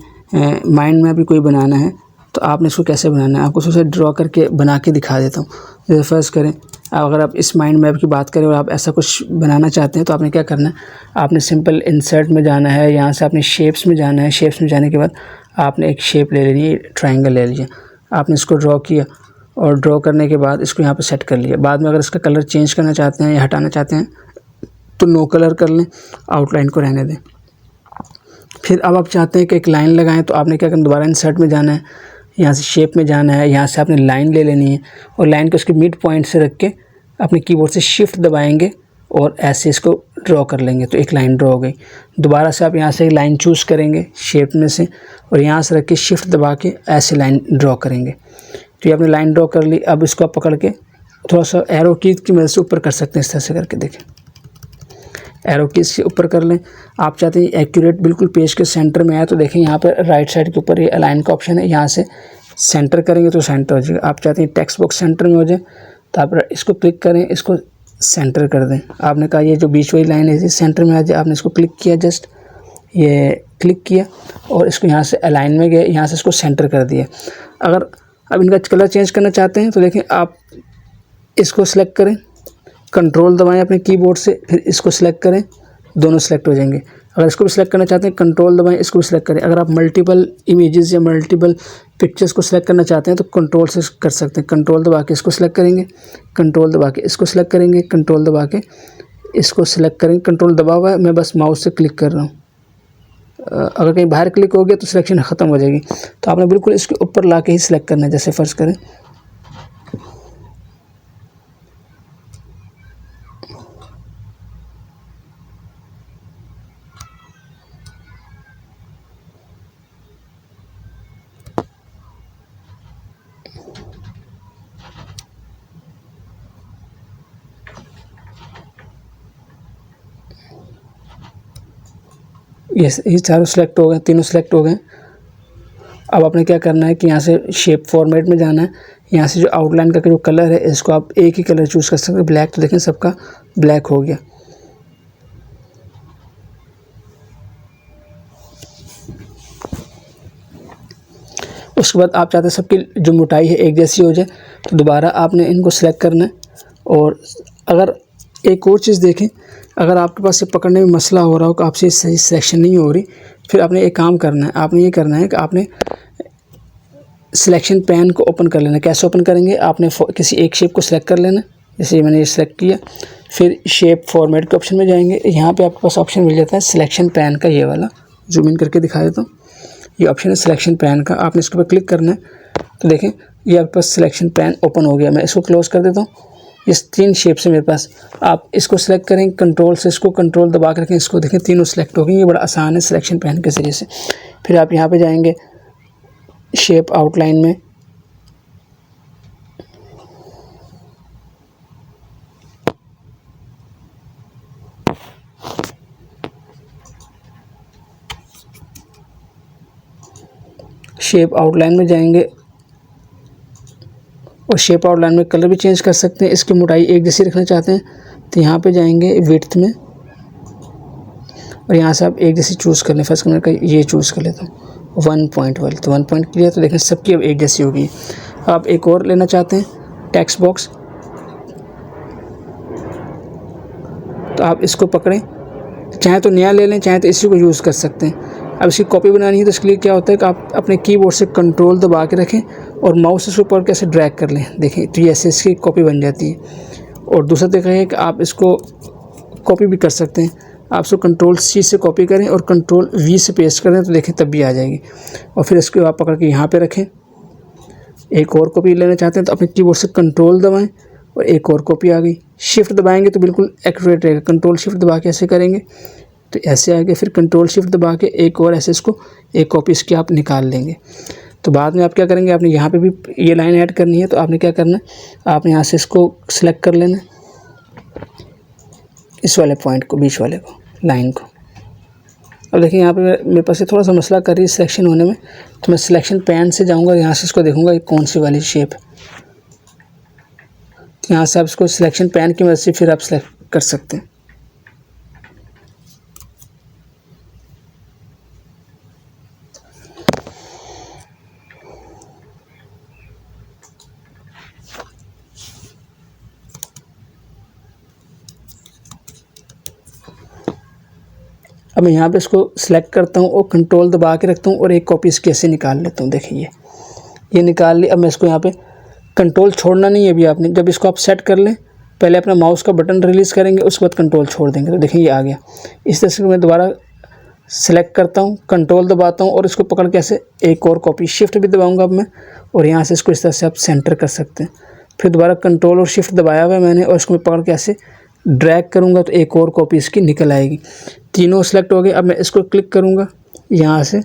माइंड मैप भी कोई बनाना है, तो आपने इसको कैसे बनाना है, आपको उससे ड्रॉ करके बना के दिखा देता हूँ। जैसे फ़र्ज़ करें अगर आप इस माइंड मैप की बात करें और आप ऐसा कुछ बनाना चाहते हैं, तो आपने क्या करना है, आपने सिंपल इंसर्ट में जाना है, यहाँ से आपने शेप्स में जाना है। शेप्स में जाने के बाद आपने एक शेप ले लेनी है, ट्रायंगल ले लिया, आपने इसको ड्रॉ किया और ड्रॉ करने के बाद इसको यहाँ पे सेट कर लिया। बाद में अगर इसका कलर चेंज करना चाहते हैं या हटाना चाहते हैं तो नो कलर कर लें, आउटलाइन को रहने दें। फिर अब आप चाहते हैं कि एक लाइन लगाएं, तो आपने क्या करना, दोबारा इंसर्ट में जाना है, यहाँ से शेप में जाना है, यहाँ से आपने लाइन ले लेनी है और लाइन को उसके मिड पॉइंट से रख के अपने कीबोर्ड से शिफ्ट दबाएंगे और ऐसे इसको ड्रॉ कर लेंगे, तो एक लाइन ड्रॉ हो गई। दोबारा से आप यहाँ से एक लाइन चूज़ करेंगे शेप में से और यहाँ से रख के शिफ्ट दबा के ऐसे लाइन ड्रॉ करेंगे, तो ये आपने लाइन ड्रॉ कर ली। अब इसको आप पकड़ के थोड़ा सा एरो की मदद से ऊपर कर सकते हैं, इस तरह से करके देखें, एरो की से ऊपर कर लें। आप चाहते हैं एक्यूरेट बिल्कुल पेज के सेंटर में आए, तो देखें यहाँ पर राइट साइड के ऊपर ये अलाइन का ऑप्शन है, यहाँ से सेंटर करेंगे तो सेंटर हो जाएगा। आप चाहते हैं टेक्स्ट बॉक्स सेंटर में हो जाए, तो आप इसको क्लिक करें, इसको सेंटर कर दें। आपने कहा ये जो बीच वाली लाइन है सेंटर में आ जाए, आपने इसको क्लिक किया, जस्ट ये क्लिक किया और इसको यहाँ से अलाइन में गए, यहाँ से इसको सेंटर कर दिया। अगर अब इनका कलर चेंज करना चाहते हैं तो देखें, आप इसको सिलेक्ट करें, कंट्रोल दबाएं अपने कीबोर्ड से, फिर इसको सिलेक्ट करें, दोनों सिलेक्ट हो जाएंगे। अगर इसको भी सिलेक्ट करना चाहते हैं कंट्रोल दबाएं, इसको भी सिलेक्ट करें। अगर आप मल्टीपल इमेजेस या मल्टीपल पिक्चर्स को सिलेक्ट करना चाहते हैं तो कंट्रोल से कर सकते हैं। कंट्रोल दबा के इसको सिलेक्ट करेंगे, कंट्रोल दबा के इसको सिलेक्ट करेंगे, कंट्रोल दबा के इसको सिलेक्ट करेंगे। कंट्रोल दबा हुआ है, मैं बस माउस से क्लिक कर रहा हूँ। अगर कहीं बाहर क्लिक हो गया तो सिलेक्शन ख़त्म हो जाएगी। तो आपने बिल्कुल इसके ऊपर ला के ही सिलेक्ट करना है। जैसे फ़र्ज़ करें ये चारों सिलेक्ट हो गए, तीनों सिलेक्ट हो गए। अब आपने क्या करना है कि यहाँ से शेप फॉर्मेट में जाना है। यहाँ से जो आउटलाइन का जो कलर है इसको आप एक ही कलर चूज़ कर सकते हैं, ब्लैक। तो देखें सबका ब्लैक हो गया। उसके बाद आप चाहते हैं सबकी जो मोटाई है एक जैसी हो जाए, तो दोबारा आपने इनको सेलेक्ट करना है। और अगर एक और चीज़ देखें, अगर आपके पास ये पकड़ने में मसला हो रहा हो कि आपसे सही सिलेक्शन नहीं हो रही, फिर आपने एक काम करना है। आपने ये करना है कि आपने सिलेक्शन पैन को ओपन कर लेना। कैसे ओपन करेंगे, आपने किसी एक शेप को सिलेक्ट कर लेना। जैसे मैंने ये सिलेक्ट किया, फिर शेप फॉर्मेट के ऑप्शन में जाएंगे। यहाँ पे आपके पास ऑप्शन मिल जाता है सिलेक्शन पैन का, ये वाला जूम इन करके दिखा देता हूँ। ये ऑप्शन है सिलेक्शन पैन का, आपने इसके ऊपर क्लिक करना है। तो देखें ये आपके पास सिलेक्शन पैन ओपन हो गया। मैं इसको क्लोज़ कर देता हूँ। इस 3 शेप से मेरे पास, आप इसको सिलेक्ट करें कंट्रोल से, इसको कंट्रोल दबा कर रखें, इसको देखें तीनों सिलेक्ट हो गई। ये बड़ा आसान है सिलेक्शन पैन के ज़रिए से। फिर आप यहाँ पे जाएंगे शेप आउटलाइन में, शेप आउटलाइन में जाएंगे और शेप आउटलाइन में कलर भी चेंज कर सकते हैं। इसकी मोटाई एक जैसी रखना चाहते हैं तो यहाँ पे जाएंगे विड्थ में, और यहाँ से आप एक जैसी चूज़ कर लें। फर्स्ट कलर का ये चूज़ कर लेता हूँ 1.1, तो 1 पॉइंट क्लियर। तो देखें सबकी अब एक जैसी होगी। आप एक और लेना चाहते हैं टेक्स्ट बॉक्स, तो आप इसको पकड़ें, चाहे तो नया ले लें, चाहे तो इसी को यूज़ कर सकते हैं। अब इसकी कॉपी बनानी है तो इसके लिए क्या होता है कि आप अपने कीबोर्ड से कंट्रोल दबा के रखें और माउस से ऊपर कैसे ड्रैग कर लें। देखें तो ऐसे इसकी कॉपी बन जाती है। और दूसरा देखा है कि आप इसको कॉपी भी कर सकते हैं। आप इसको कंट्रोल C से कॉपी करें और कंट्रोल V से पेस्ट करें, तो देखें तब भी आ जाएगी। और फिर इसको आप पकड़ के यहाँ पे रखें। एक और कॉपी लेना चाहते हैं तो अपने कीबोर्ड से कंट्रोल दबाएं और एक और कॉपी आ गई। शिफ्ट दबाएंगे तो बिल्कुल एक्यूरेट रहेगा। कंट्रोल शिफ्ट दबा के ऐसे करेंगे तो ऐसे आगे, फिर कंट्रोल शिफ्ट दबा के एक और ऐसे इसको एक कॉपी इसकी आप निकाल लेंगे। तो बाद में आप क्या करेंगे, आपने यहाँ पे भी ये लाइन ऐड करनी है, तो आपने क्या करना है, आपने यहाँ से इसको सिलेक्ट कर लेना, इस वाले पॉइंट को, बीच वाले को, लाइन को। अब देखिए यहाँ पे मेरे पास ये थोड़ा सा मसला कर रही है सिलेक्शन होने में, तो मैं सिलेक्शन पैन से जाऊँगा, यहाँ से इसको देखूँगा ये कौन सी वाली शेप है। तो यहाँ से आप इसको सिलेक्शन पैन की मदद से फिर आप सिलेक्ट कर सकते हैं। अब मैं यहाँ पे इसको सिलेक्ट करता हूँ और कंट्रोल दबा के रखता हूँ और एक कॉपी इसकी ऐसे निकाल लेता हूँ। देखिए ये निकाल ली। अब मैं इसको यहाँ पे कंट्रोल छोड़ना नहीं है अभी आपने, जब इसको आप सेट कर लें, पहले अपना माउस का बटन रिलीज़ करेंगे, उसके बाद कंट्रोल छोड़ देंगे, तो देखिए ये आ गया। इस तरह से मैं दोबारा सेलेक्ट करता हूँ, कंट्रोल दबाता हूँ और इसको पकड़ के ऐसे एक और कॉपी, शिफ्ट भी दबाऊँगा अब मैं, और यहाँ से इसको इस तरह से आप सेंटर कर सकते हैं। फिर दोबारा कंट्रोल और शिफ्ट दबाया हुआ है मैंने, और इसको मैं पकड़ के ऐसे ड्रैग करूँगा तो एक और कॉपी इसकी निकल आएगी। तीनों सेलेक्ट हो गए। अब मैं इसको क्लिक करूँगा यहाँ से,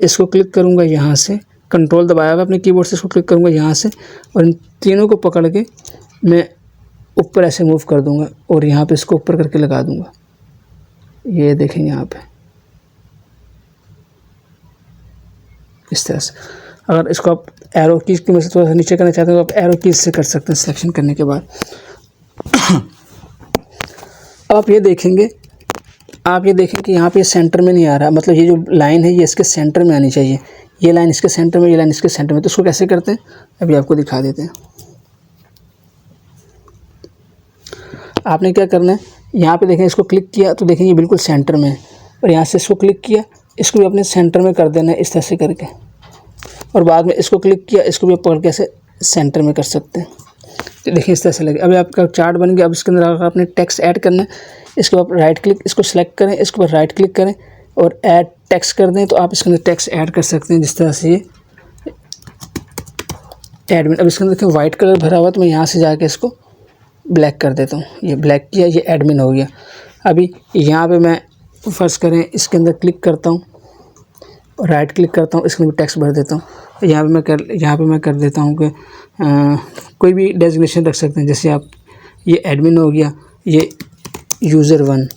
इसको क्लिक करूँगा यहाँ से, कंट्रोल दबाया हुआ अपने कीबोर्ड से, इसको क्लिक करूँगा यहाँ से, और इन तीनों को पकड़ के मैं ऊपर ऐसे मूव कर दूँगा और यहाँ पे इसको ऊपर करके लगा दूँगा। ये देखें यहाँ पे इस तरह से। अगर इसको आप एरो कीज़ की मदद से थोड़ा सा नीचे करना चाहते हो तो आप एरो कीज़ से कर सकते हैं सिलेक्शन करने के बाद। अब आप ये देखेंगे, आप ये देखें कि यहाँ पे सेंटर में नहीं आ रहा, मतलब ये जो लाइन है ये इसके सेंटर में आनी चाहिए। ये लाइन इसके सेंटर में, ये लाइन इसके सेंटर में। तो इसको कैसे करते हैं अभी आपको दिखा देते हैं। आपने क्या करना है, यहाँ पे देखें, इसको क्लिक किया तो देखें ये बिल्कुल सेंटर में है, और यहाँ से इसको क्लिक किया, इसको भी अपने सेंटर में कर देना है इस तरह से करके। और बाद में इसको क्लिक किया, इसको भी पकड़ के ऐसे सेंटर में कर सकते हैं। तो देखिए इस तरह से लगे। अभी आपका चार्ट बन गया। अब इसके अंदर अगर आपने टेक्स्ट ऐड करना है, इसको आप राइट क्लिक, इसको सेलेक्ट करें, इसके ऊपर राइट क्लिक करें और ऐड टेक्स्ट कर दें, तो आप इसके अंदर टेक्स्ट ऐड कर सकते हैं जिस तरह से ये एडमिन। अब इसके अंदर देखिए वाइट कलर भरा हुआ, तो मैं यहाँ से जाके इसको ब्लैक कर देता हूँ। ये ब्लैक किया, ये एडमिन हो गया। अभी यहाँ पे मैं फर्स्ट करें इसके अंदर क्लिक करता हूँ, राइट क्लिक करता हूँ, इसके अंदर टेक्स्ट भर देता हूँ। यहाँ पे मैं कर देता हूँ कि कोई भी डेजिग्नेशन रख सकते हैं। जैसे आप ये एडमिन हो गया, ये यूज़र 1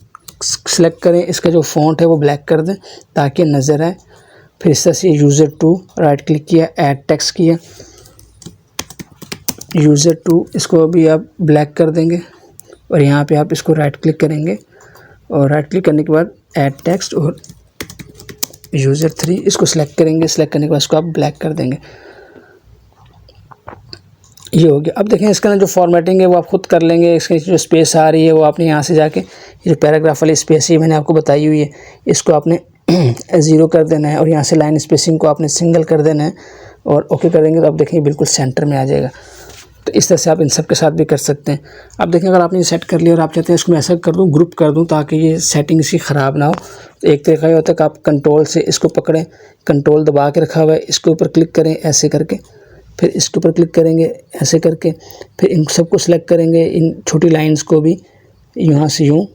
सेलेक्ट करें, इसका जो फ़ॉन्ट है वो ब्लैक कर दें ताकि नज़र आए। फिर इस तरह से यूज़र 2 राइट क्लिक किया, ऐड टेक्स्ट किया, यूज़र 2 इसको भी आप ब्लैक कर देंगे और यहाँ पे आप इसको राइट क्लिक करेंगे और राइट क्लिक करने के बाद ऐड टेक्स्ट और यूज़र 3 इसको सेलेक्ट करेंगे। सेलेक्ट करने के बाद इसको आप ब्लैक कर देंगे। ये हो गया। अब देखें इसका जो फॉर्मेटिंग है वो आप खुद कर लेंगे। इसकी जो स्पेस आ रही है वो आपने यहाँ से जाके ये जो पैराग्राफ वाली स्पेस है मैंने आपको बताई हुई है, इसको आपने 0 कर देना है और यहाँ से लाइन स्पेसिंग को आपने सिंगल कर देना है और ओके कर देंगे तो आप देखेंगे बिल्कुल सेंटर में आ जाएगा। तो इस तरह से आप इन सब के साथ भी कर सकते हैं। अब देखें अगर आपने सेट कर लिया और आप चाहते हैं इसको मैं ऐसा कर दूं, ग्रुप कर दूं ताकि ये सेटिंग इसकी ख़राब ना हो, तो एक तरीका ये होता है कि आप कंट्रोल से इसको पकड़ें, कंट्रोल दबा के रखा हुआ है, इसके ऊपर क्लिक करें ऐसे करके, फिर इसके ऊपर क्लिक करेंगे ऐसे करके, फिर इन सबको सिलेक्ट करेंगे, इन छोटी लाइन्स को भी यहाँ से यूँ,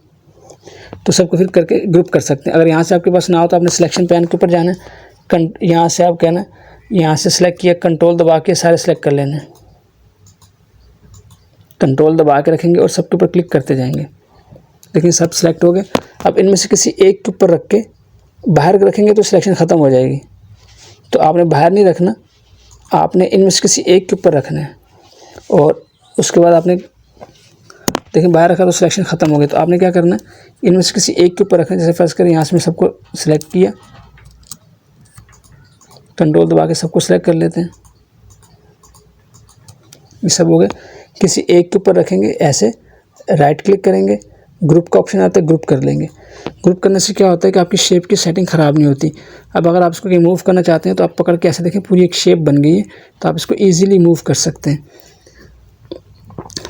तो सबको फिर करके ग्रुप कर सकते हैं। अगर यहाँ से आपके पास ना हो तो आपने सिलेक्शन पैन के ऊपर जाना है, यहाँ से आप कहना यहाँ से सिलेक्ट किया, कंट्रोल दबा के सारे सिलेक्ट कर लेना है, कंट्रोल दबा के रखेंगे और सबके ऊपर क्लिक करते जाएंगे। लेकिन सब सिलेक्ट हो गए। अब इनमें से किसी एक के ऊपर रख के बाहर रखेंगे तो सिलेक्शन ख़त्म हो जाएगी, तो आपने बाहर नहीं रखना, आपने इनमें से किसी एक के ऊपर रखना है और उसके बाद आपने देखिए बाहर रखा तो सिलेक्शन ख़त्म हो गया। तो आपने क्या करना है, इनमें से किसी एक के ऊपर रखना है। जैसे फर्स्ट करें यहाँ से मैं सबको सिलेक्ट किया, कंट्रोल दबा के सबको सिलेक्ट कर लेते हैं, ये सब हो गए। किसी एक के ऊपर रखेंगे ऐसे, राइट क्लिक करेंगे, ग्रुप का ऑप्शन आता है, ग्रुप कर लेंगे। ग्रुप करने से क्या होता है कि आपकी शेप की सेटिंग ख़राब नहीं होती। अब अगर आप इसको रिमूव करना चाहते हैं तो आप पकड़ के ऐसे देखें पूरी एक शेप बन गई है, तो आप इसको ईजिली मूव कर सकते हैं।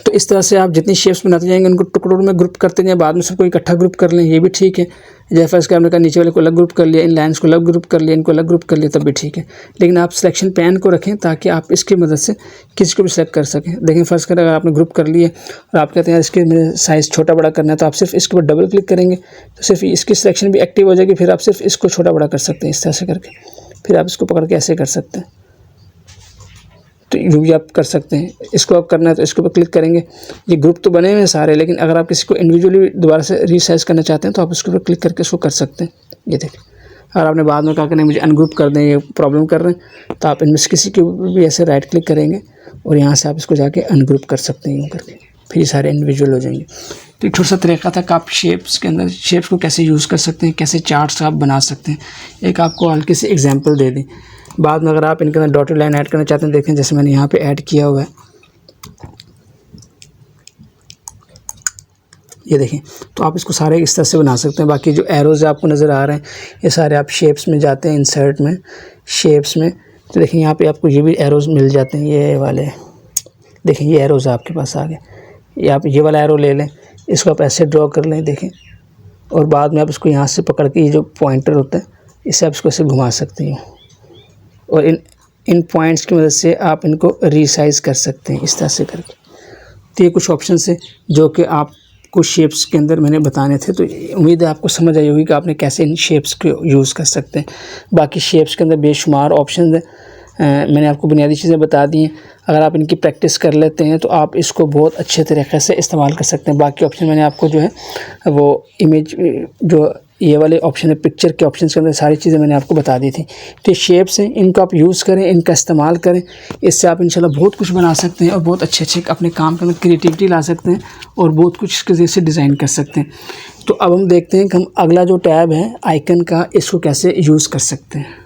तो इस तरह से आप जितनी शेप्स बनाते जाएंगे उनको टुकड़ों में ग्रुप करते जाएं, बाद में सबको इकट्ठा ग्रुप कर लें, ये भी ठीक है। जैसे फर्स्ट हमने कहा नीचे वाले को अलग ग्रुप कर लिया, इन लाइन्स को अलग ग्रुप कर लिया, इनको अलग ग्रुप कर लिया, तब भी ठीक है। लेकिन आप सिलेक्शन पैन को रखें ताकि आप इसकी मदद से किसी को भी सिलेक्ट कर सकें। देखें फर्स्ट कर अगर आपने ग्रुप कर लिए और आप कहते हैं इसके मेरे साइज़ छोटा बड़ा करना है, तो आप सिर्फ इसके ऊपर डबल क्लिक करेंगे तो सिर्फ इसकी सिलेक्शन भी एक्टिव हो जाएगी। फिर आप सिर्फ इसको छोटा बड़ा कर सकते हैं इस तरह से करके, फिर आप इसको पकड़ के ऐसे कर सकते हैं। तो यूँ भी आप कर सकते हैं। इसको आप करना है तो इसके ऊपर क्लिक करेंगे। ये ग्रुप तो बने हुए हैं सारे, लेकिन अगर आप किसी को इंडिविजुअली दोबारा से रीसाइज करना चाहते हैं तो आप इसके ऊपर क्लिक करके इसको कर सकते हैं। ये देखिए, अगर आपने बाद में कहा कि नहीं मुझे अनग्रुप कर दें, ये प्रॉब्लम कर रहे हैं, तो आप इनमें से किसी के ऊपर भी ऐसे राइट क्लिक करेंगे और यहाँ से आप इसको जाके अनग्रुप कर सकते हैं यूँ करके, फिर ये सारे इंडिविजुअल हो जाएंगे। तो एक छोटा सा तरीका था कि आप शेप्स के अंदर शेप्स को कैसे यूज़ कर सकते हैं, कैसे चार्ट्स आप बना सकते हैं। एक आपको हल्की सी एग्जांपल दे दी। बाद में अगर आप इनके अंदर डॉटेड लाइन ऐड करना चाहते हैं, देखें जैसे मैंने यहाँ पे ऐड किया हुआ है, ये देखें, तो आप इसको सारे इस तरह से बना सकते हैं। बाकी जो एरोज़ आपको नज़र आ रहे हैं ये सारे आप शेप्स में जाते हैं, इंसर्ट में, शेप्स में, तो देखें यहाँ पे आपको ये भी एरोज़ मिल जाते हैं, ये वाले देखें, ये एरोज़ आपके पास आ गए। ये आप ये वाला एरो ले लें, इसको आप ऐसे ड्रॉ कर लें, देखें, और बाद में आप इसको यहाँ से पकड़ के ये जो पॉइंटर होता है इससे आप इसको ऐसे घुमा सकते हैं और इन पॉइंट्स की मदद से आप इनको रीसाइज़ कर सकते हैं इस तरह से करके। तो ये कुछ ऑप्शन है जो कि आपको शेप्स के अंदर मैंने बताने थे। तो उम्मीद है आपको समझ आई होगी कि आपने कैसे इन शेप्स को यूज़ कर सकते हैं। बाकी शेप्स के अंदर बेशुमार ऑप्शन है, मैंने आपको बुनियादी चीज़ें बता दी हैं। अगर आप इनकी प्रैक्टिस कर लेते हैं तो आप इसको बहुत अच्छे तरीके से इस्तेमाल कर सकते हैं। बाकी ऑप्शन मैंने आपको जो है वो इमेज जो ये वाले ऑप्शन है, पिक्चर के ऑप्शन के अंदर सारी चीज़ें मैंने आपको बता दी थी। तो ये शेप्स हैं, इनको आप यूज़ करें, इनका इस्तेमाल करें, इससे आप इंशाल्लाह बहुत कुछ बना सकते हैं और बहुत अच्छे अपने काम के अंदर क्रिएटिविटी ला सकते हैं और बहुत कुछ इसके जरिए से डिज़ाइन कर सकते हैं। तो अब हम देखते हैं कि हम अगला जो टैब है आइकन का, इसको कैसे यूज़ कर सकते हैं।